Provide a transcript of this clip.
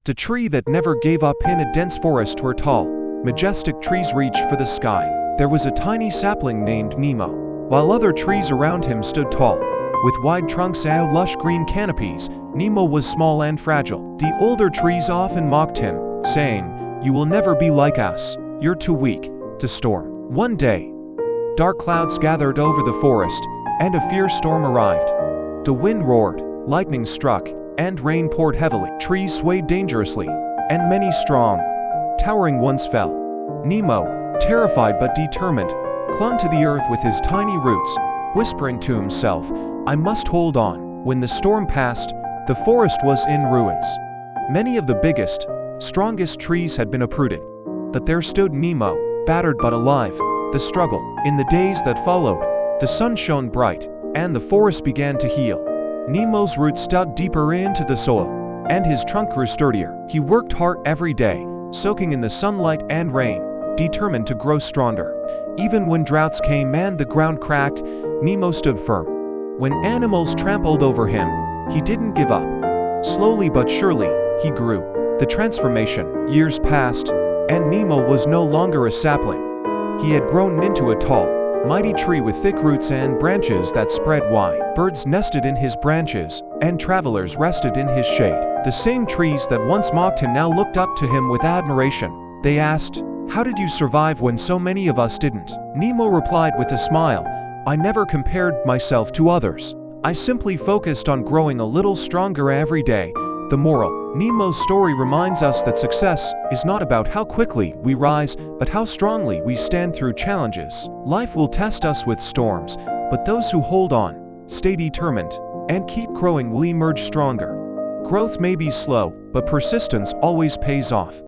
The tree that never gave up. In a dense forest where tall, majestic trees reached for the sky, there was a tiny sapling named Nemo. While other trees around him stood tall, with wide trunks and lush green canopies, Nemo was small and fragile. The older trees often mocked him, saying, "You will never be like us. You're too weak to storm." One day, dark clouds gathered over the forest, and a fierce storm arrived. The wind roared, lightning struck, and rain poured heavily. Trees swayed dangerously, and many strong, towering ones fell. Nemo, terrified but determined, clung to the earth with his tiny roots, whispering to himself, "I must hold on." When the storm passed, the forest was in ruins. Many of the biggest, strongest trees had been uprooted. But there stood Nemo, battered but alive. The struggle. In the days that followed, the sun shone bright, and the forest began to heal. Nemo's roots dug deeper into the soil, and his trunk grew sturdier. He worked hard every day, soaking in the sunlight and rain, determined to grow stronger. Even when droughts came and the ground cracked, Nemo stood firm. When animals trampled over him, he didn't give up. Slowly but surely, he grew. The transformation. Years passed, and Nemo was no longer a sapling. He had grown into a tall, mighty tree with thick roots and branches that spread wide. Birds nested in his branches, and travelers rested in his shade. The same trees that once mocked him now looked up to him with admiration. They asked, "How did you survive when so many of us didn't?" Nemo replied with a smile, "I never compared myself to others. I simply focused on growing a little stronger every day." The moral. Nemo's story reminds us that success is not about how quickly we rise, but how strongly we stand through challenges. Life will test us with storms, but those who hold on, stay determined, and keep growing will emerge stronger. Growth may be slow, but persistence always pays off.